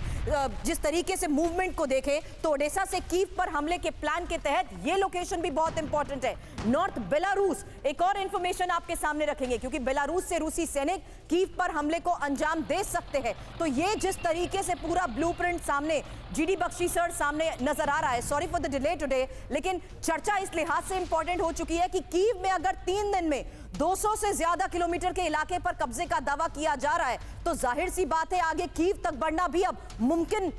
जिस तरीके से मूवमेंट को देखें तो ओडेसा से कीव पर हमले के प्लान के तहत ये लोकेशन भी बहुत इंपॉर्टेंट है। नॉर्थ बेलारूस, एक और इंफॉर्मेशन आपके सामने रखेंगे क्योंकि बेलारूस से रूसी सैनिक कीव पर हमले को अंजाम दे सकते हैं। तो ये जिस तरीके से पूरा ब्लूप्रिंट सामने जीडी बख्शी सर सामने नजर आ रहा है, sorry for the delay today, लेकिन चर्चा इस लिहाज से इंपॉर्टेंट हो चुकी है कि कीव में अगर 3 दिन में 200 से ज्यादा किलोमीटर के इलाके पर कब्जे का दावा किया जा रहा है तो जाहिर सी बात है आगे कीव तक बढ़ना भी अब मुमकिन।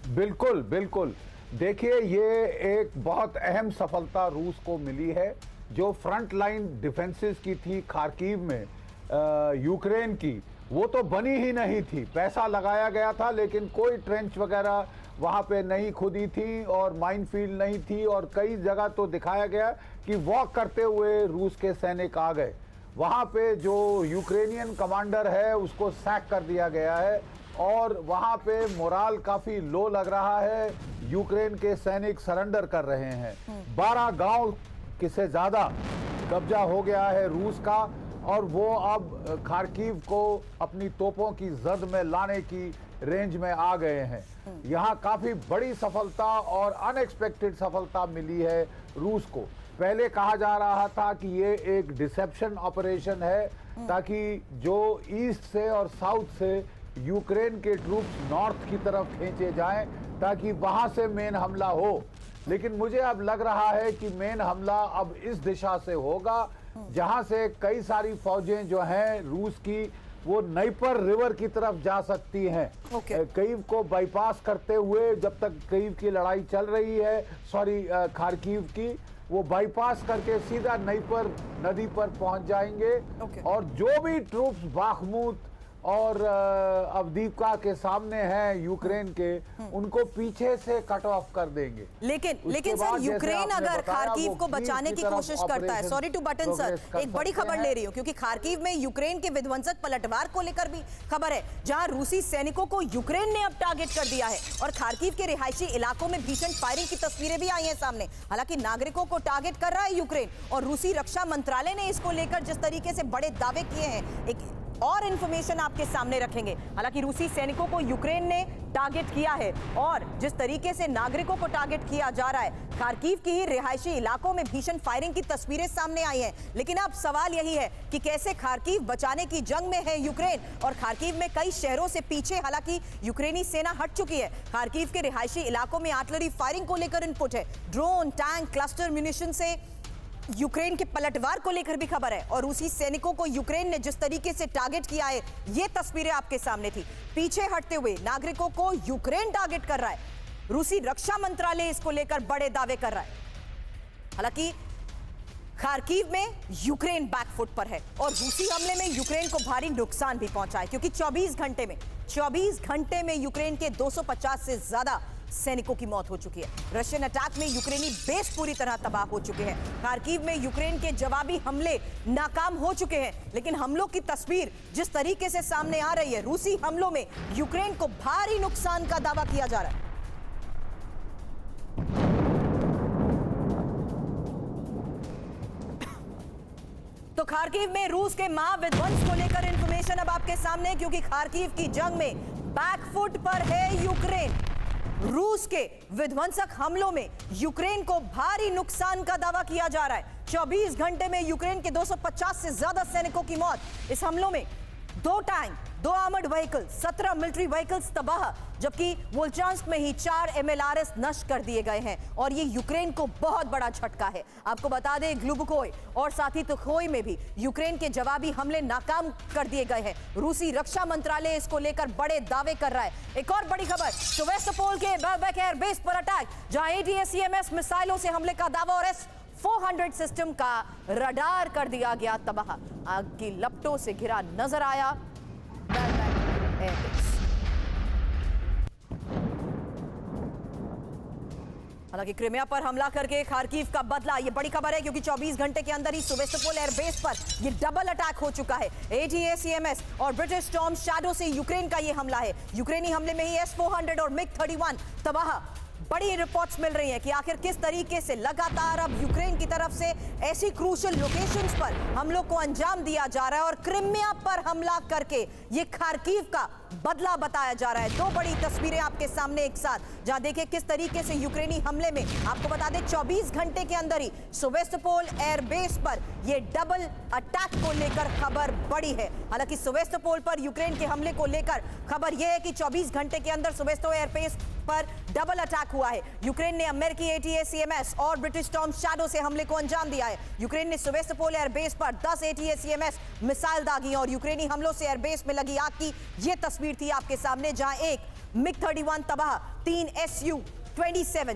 बिल्कुल बिल्कुल, देखिए ये एक बहुत अहम सफलता रूस को मिली है। जो फ्रंट लाइन डिफेंसेस की थी खार्किव में यूक्रेन की, वो तो बनी ही नहीं थी। पैसा लगाया गया था लेकिन कोई ट्रेंच वगैरह वहाँ पे नहीं खुदी थी और माइनफील्ड नहीं थी, और कई जगह तो दिखाया गया कि वॉक करते हुए रूस के सैनिक आ गए। वहाँ पे जो यूक्रेनियन कमांडर है उसको सैक कर दिया गया है और वहाँ पे मोराल काफ़ी लो लग रहा है। यूक्रेन के सैनिक सरेंडर कर रहे हैं। 12 गांव से ज़्यादा कब्जा हो गया है रूस का, और वो अब खार्किव को अपनी तोपों की जद में लाने की रेंज में आ गए हैं। यहाँ काफ़ी बड़ी सफलता और अनएक्सपेक्टेड सफलता मिली है रूस को। पहले कहा जा रहा था कि ये एक डिसेप्शन ऑपरेशन है ताकि जो ईस्ट से और साउथ से यूक्रेन के ट्रूप्स नॉर्थ की तरफ खींचे जाएं ताकि वहां से मेन हमला हो, लेकिन मुझे अब लग रहा है कि मेन हमला अब इस दिशा से होगा जहां से कई सारी फौजें जो हैं रूस की वो नाइपर रिवर की तरफ जा सकती हैं। कीव को बाईपास करते हुए, जब तक कीव की लड़ाई चल रही है, खार्किव की, वो बाईपास करके सीधा नाइपर नदी पर पहुंच जाएंगे। और जो भी ट्रूप्स बाखमुत और अवदीपका के सामने हैं यूक्रेन के, उनको पीछे से कट ऑफ कर देंगे। लेकिन सर यूक्रेन अगर खार्किव को बचाने की कोशिश करता है, सॉरी टू बटन सर, एक बड़ी खबर ले रही हूँ क्योंकि खार्किव में यूक्रेन के विध्वंसक पलटवार को लेकर भी खबर है, जहां रूसी सैनिकों को यूक्रेन ने अब टारगेट कर दिया है और खार्किव के रिहायशी इलाकों में भीषण फायरिंग की तस्वीरें भी आई हैं सामने। हालांकि नागरिकों को टारगेट कर रहा है यूक्रेन, और रूसी रक्षा मंत्रालय ने इसको लेकर जिस तरीके से बड़े दावे किए हैं, एक और इंफॉर्मेशन आपके सामने रखेंगे। हालांकि रूसी सैनिकों को यूक्रेन ने टारगेट किया है और जिस तरीके से नागरिकों को टारगेट किया जा रहा है, खार्किव की ही रिहायशी इलाकों में भीषण फायरिंग की तस्वीरें सामने आई हैं। लेकिन अब सवाल यही है कि कैसे खार्किव बचाने की जंग में है यूक्रेन, और खार्किव में कई शहरों से पीछे हालांकि यूक्रेनी सेना हट चुकी है। खार्किव के रिहायशी इलाकों में आर्टिलरी फायरिंग को लेकर इनपुट है, ड्रोन, टैंक, क्लस्टर म्यूनिशन से यूक्रेन के पलटवार को लेकर भी खबर है, और रूसी सैनिकों को यूक्रेन ने जिस तरीके से टारगेट किया है, ये तस्वीरें आपके सामने थी। पीछे हटते हुए नागरिकों को यूक्रेन टारगेट कर रहा है, रूसी रक्षा मंत्रालय इसको लेकर बड़े दावे कर रहा है। हालांकि खार्किव में यूक्रेन बैकफुट पर है और रूसी हमले में यूक्रेन को भारी नुकसान भी पहुंचा है, क्योंकि 24 घंटे में यूक्रेन के 250 से ज्यादा सैनिकों की मौत हो चुकी है। रशियन अटैक में यूक्रेनी बेस पूरी तरह तबाह हो चुके हैं। खार्किव में यूक्रेन के जवाबी हमले नाकाम हो चुके हैं, लेकिन हमलों की तस्वीर जिस तरीके से सामने आ रही है, रूसी हमलों में यूक्रेन को भारी नुकसान का दावा किया जा रहा है। तो खार्किव में रूस के महाविध्वंस को लेकर इंफॉर्मेशन अब आपके सामने, क्योंकि खार्किव की जंग में बैकफुट पर है यूक्रेन। रूस के विध्वंसक हमलों में यूक्रेन को भारी नुकसान का दावा किया जा रहा है। 24 घंटे में यूक्रेन के 250 से ज्यादा सैनिकों की मौत इस हमलों में। 2 tank, 2 armoured vehicle, 17 military vehicles तबाह, जबकि वोल्चांस्क में ही 4 MLRS नष्ट कर दिए गए हैं। और ये यूक्रेन को बहुत बड़ा झटका है। आपको बता दें, ग्लुबकोय और साथ ही तुखोई में भी यूक्रेन के जवाबी हमले नाकाम कर दिए गए हैं। रूसी रक्षा मंत्रालय इसको लेकर बड़े दावे कर रहा है। एक और बड़ी खबर, सेवास्तोपोल के बेल्बेक एयरबेस पर अटैक, जहां ATACMS मिसाइलों से हमले का दावा और S-400 सिस्टम का रडार कर दिया गया तबाह। आग की लपटों से घिरा नजर आया बेल्बेक एयरबेस। हालांकि क्रिमिया पर हमला करके खार्किव का बदला, ये बड़ी खबर है क्योंकि 24 घंटे के अंदर ही सेवास्तोपोल एयरबेस पर ये डबल अटैक हो चुका है। ATACMS और ब्रिटिश स्टॉर्म शैडो से यूक्रेन का ये हमला है। यूक्रेनी हमले में ही S-400 और MiG-31 तबाह। बड़ी रिपोर्ट्स मिल रही हैं कि आखिर किस तरीके से लगातार अब यूक्रेन की तरफ से ऐसी क्रूशियल लोकेशंस पर हमलों को अंजाम दिया जा रहा है और क्रिमिया पर हमला करके ये खार्किव का बदला बताया जा रहा है। 2 बड़ी तस्वीरें आपके सामने एक साथ, जहां देखिए किस तरीके से यूक्रेनी हमले में, आपको बता दें 24 घंटे के अंदर ही सेवास्तोपोल एयरबेस पर ये डबल अटैक को लेकर खबर बड़ी है। हालांकि सेवास्तोपोल पर यूक्रेन के हमले को लेकर खबर यह है कि 24 घंटे के अंदर सेवास्तोपोल एयरबेस पर डबल अटैक हुआ है। यूक्रेन ने अमेरिकी ATACMS और ब्रिटिश स्टॉर्म शैडो से हमले को अंजाम दिया है। यूक्रेन ने सेवास्तोपोल एयरबेस पर 10 ATACMS मिसाइल दागी और यूक्रेनी हमलों से एयरबेस में लगी आग की ये तस्वीर थी आपके सामने, जहां एक MiG-31 तबाह, 3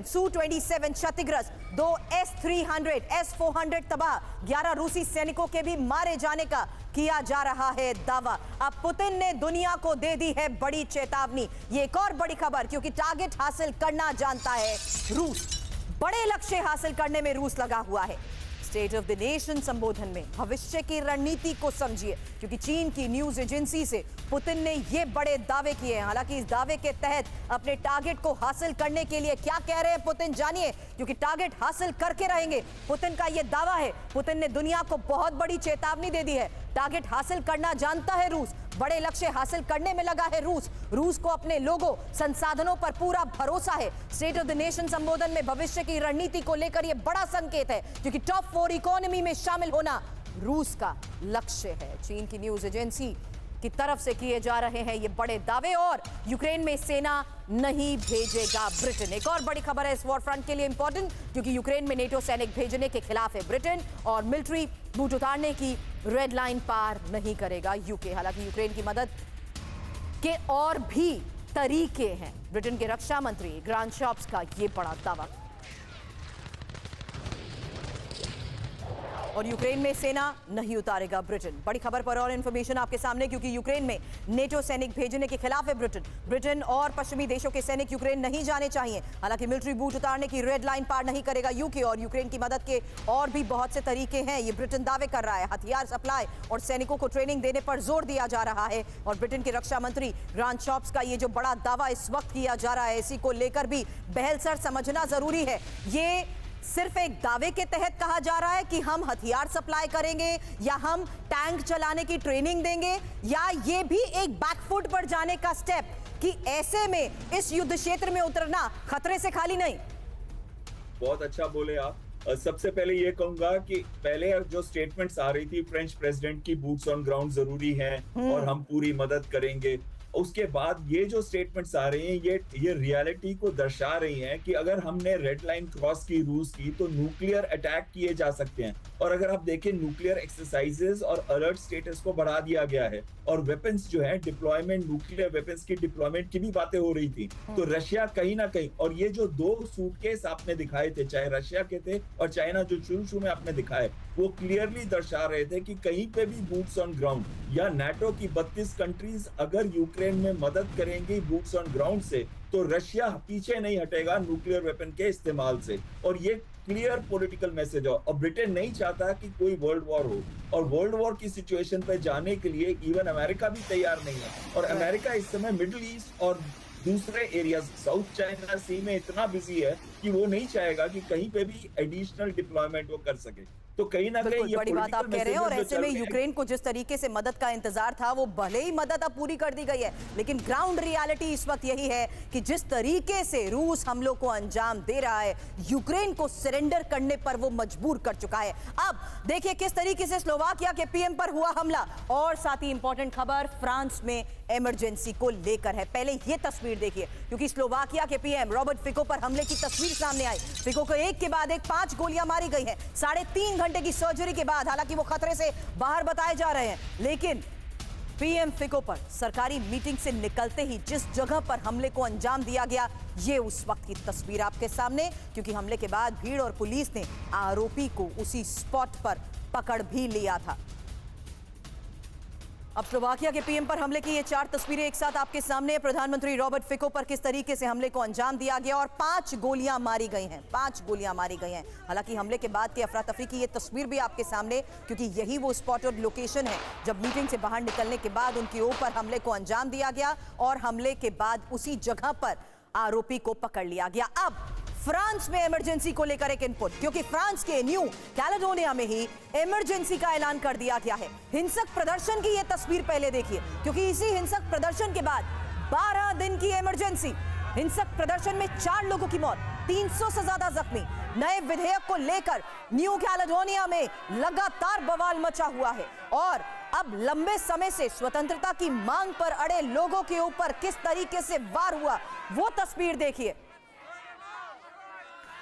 Su-27 क्षतिग्रस्त, 2 S-300 S-400 तबाह, 11 रूसी सैनिकों के भी मारे जाने का किया जा रहा है दावा। अब पुतिन ने दुनिया को दे दी है बड़ी चेतावनी। ये एक और बड़ी खबर, क्योंकि टारगेट हासिल करना जानता है रूस। बड़े लक्ष्य हासिल करने में रूस लगा हुआ है। स्टेट ऑफ द नेशन संबोधन में भविष्य की रणनीति को समझिए, क्योंकि चीन की न्यूज एजेंसी से पुतिन ने ये बड़े दावे किए हैं। हालांकि इस दावे के तहत अपने टारगेट को हासिल करने के लिए क्या कह रहे हैं पुतिन, जानिए, क्योंकि टारगेट हासिल करके रहेंगे, पुतिन का ये दावा है। पुतिन ने दुनिया को बहुत बड़ी चेतावनी दे दी है। टारगेट हासिल करना जानता है रूस, बड़े लक्ष्य हासिल करने में लगा है रूस। रूस को अपने लोगों, संसाधनों पर पूरा भरोसा है। स्टेट ऑफ द नेशन संबोधन में भविष्य की रणनीति को लेकर यह बड़ा संकेत है, क्योंकि टॉप 4 इकोनॉमी में शामिल होना रूस का लक्ष्य है। चीन की न्यूज एजेंसी की तरफ से किए जा रहे हैं ये बड़े दावे। और यूक्रेन में सेना नहीं भेजेगा ब्रिटेन, एक और बड़ी खबर है इस वॉर फ्रंट के लिए इंपॉर्टेंट, क्योंकि यूक्रेन में नेटो सैनिक भेजने के खिलाफ है ब्रिटेन और मिलिट्री बूट उतारने की रेड लाइन पार नहीं करेगा यूके। हालांकि यूक्रेन की मदद के और भी तरीके हैं। ब्रिटेन के रक्षा मंत्री ग्रांट शॉप्स का ये बड़ा दावा। और यूक्रेन में सेना नहीं उतारेगा ब्रिटेन, बड़ी खबर पर और इंफॉर्मेशन आपके सामने, क्योंकि यूक्रेन में नेटो सैनिक भेजने के खिलाफ है ब्रिटेन। ब्रिटेन और पश्चिमी देशों के सैनिक यूक्रेन नहीं जाने चाहिए। हालांकि मिलिट्री बूट उतारने की रेड लाइन पार नहीं करेगा यूके और यूक्रेन की मदद के और भी बहुत से तरीके हैं, ये ब्रिटेन दावे कर रहा है। हथियार सप्लाई और सैनिकों को ट्रेनिंग देने पर जोर दिया जा रहा है। और ब्रिटेन के रक्षा मंत्री ग्रांट शॉप्स का ये जो बड़ा दावा इस वक्त किया जा रहा है, इसी को लेकर भी बहलसर समझना जरूरी है। ये सिर्फ एक दावे के तहत कहा जा रहा है कि हम हथियार सप्लाई करेंगे या हम टैंक चलाने की ट्रेनिंग देंगे, या ये भी एक बैकफुट पर जाने का स्टेप कि ऐसे में इस युद्ध क्षेत्र में उतरना खतरे से खाली नहीं। बहुत अच्छा बोले आप। सबसे पहले ये कहूंगा कि पहले जो स्टेटमेंट्स आ रही थी फ्रेंच प्रेसिडेंट की, बूट्स ऑन ग्राउंड जरूरी है और हम पूरी मदद करेंगे, उसके बाद ये जो स्टेटमेंट्स आ रही हैं ये रियलिटी को दर्शा रही हैं कि अगर हमने रेड लाइन क्रॉस की रूस की तो न्यूक्लियर अटैक किए जा सकते हैं। और अगर आप देखें न्यूक्लियर एक्सरसाइजेस और अलर्ट स्टेटस को बढ़ा दिया गया है और वेपन्स जो है डिप्लॉयमेंट, न्यूक्लियर वेपन्स की डिप्लॉयमेंट की भी बातें हो रही थी। तो रशिया कहीं ना कहीं, और ये जो 2 सूटकेस आपने दिखाए थे, चाहे रशिया के थे और चाइना जो शुरू में आपने दिखाए, वो क्लियरली दर्शा रहे थे कि कहीं पे भी बूट्स ऑन ग्राउंड या नाटो की 32 कंट्रीज अगर यूक्रेन में मदद करेंगी बूट्स ऑन ग्राउंड से, तो रशिया पीछे नहीं हटेगा न्यूक्लियर वेपन के इस्तेमाल से। और ये क्लियर पॉलिटिकल मैसेज हो। और ब्रिटेन नहीं चाहता कि कोई वर्ल्ड वॉर हो, और वर्ल्ड वॉर की सिचुएशन पे जाने के लिए इवन अमेरिका भी तैयार नहीं है। और अमेरिका इस समय मिडिल ईस्ट और दूसरे एरियाज, साउथ चाइना सी में इतना बिजी है कि वो नहीं चाहेगा कि कहीं पे भी एडिशनल डिप्लॉयमेंट वो कर सके। तो कहीं ना कहीं बिल्कुल ये बड़ी बात आप कह रहे हैं और political ऐसे में messages जो चल रहे हैं, यूक्रेन को जिस तरीके से मदद का इंतजार था वो भले ही मदद अब पूरी कर दी गई है, लेकिन ग्राउंड रियलिटी इस वक्त यही है कि जिस तरीके से रूस हमलों को अंजाम दे रहा है, यूक्रेन को सरेंडर करने पर वो मजबूर कर चुका है। अब देखिए किस तरीके से स्लोवाकिया के पीएम पर हुआ हमला, और साथ ही इंपॉर्टेंट खबर फ्रांस में इमरजेंसी को लेकर है। पहले ये तस्वीर देखिए, क्योंकि स्लोवाकिया के पीएम रॉबर्ट फिको पर हमले की तस्वीर सामने आई। फिको को एक के बाद एक 5 गोलियां मारी गई हैं 3.5 घंटे की सर्जरी के बाद। हालांकि वो खतरे से बाहर बताए जा रहे हैं, लेकिन पीएम फिको पर सरकारी मीटिंग से निकलते ही जिस जगह पर हमले को अंजाम दिया गया, ये उस वक्त की तस्वीर आपके सामने, क्योंकि हमले के बाद भीड़ और पुलिस ने आरोपी को उसी स्पॉट पर पकड़ भी लिया था। अब स्लोवाकिया के पीएम पर हमले की ये 4 तस्वीरें एक साथ आपके सामने। प्रधानमंत्री रॉबर्ट फिको पर किस तरीके से हमले को अंजाम दिया गया और 5 गोलियां मारी गई हैं, 5 गोलियां मारी गई हैं। हालांकि हमले के बाद की अफरा तफरी की ये तस्वीर भी आपके सामने, क्योंकि यही वो स्पॉट और लोकेशन है जब मीटिंग से बाहर निकलने के बाद उनके ऊपर हमले को अंजाम दिया गया और हमले के बाद उसी जगह पर आरोपी को पकड़ लिया गया। अब फ्रांस में इमरजेंसी को लेकर एक इनपुट, क्योंकि फ्रांस के न्यू कैलेडोनिया में ही इमरजेंसी का ऐलान कर दिया गया है। हिंसक प्रदर्शन की यह तस्वीर पहले देखिए, क्योंकि इसी हिंसक प्रदर्शन के बाद 12 दिन की इमरजेंसी। हिंसक प्रदर्शन में 4 लोगों की मौत, 300 से ज्यादा जख्मी। नए विधेयक को लेकर न्यू कैलेडोनिया में लगातार बवाल मचा हुआ है और अब लंबे समय से स्वतंत्रता की मांग पर अड़े लोगों के ऊपर किस तरीके से वार हुआ, वो तस्वीर देखिए।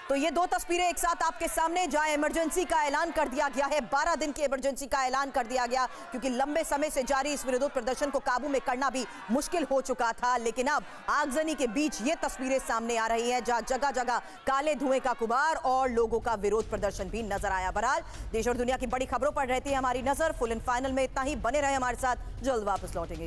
तो ये 2 तस्वीरें एक साथ आपके सामने, जहां इमरजेंसी का ऐलान कर दिया गया है, 12 दिन की इमरजेंसी का ऐलान कर दिया गया, क्योंकि लंबे समय से जारी इस विरोध प्रदर्शन को काबू में करना भी मुश्किल हो चुका था। लेकिन अब आगजनी के बीच ये तस्वीरें सामने आ रही हैं, जहां जगह जगह काले धुएं का गुबार और लोगों का विरोध प्रदर्शन भी नजर आया। बहरहाल देश और दुनिया की बड़ी खबरों पर रहती है हमारी नजर। फुल एंड फाइनल में इतना ही, बने रहे हमारे साथ, जल्द वापस लौटेंगे।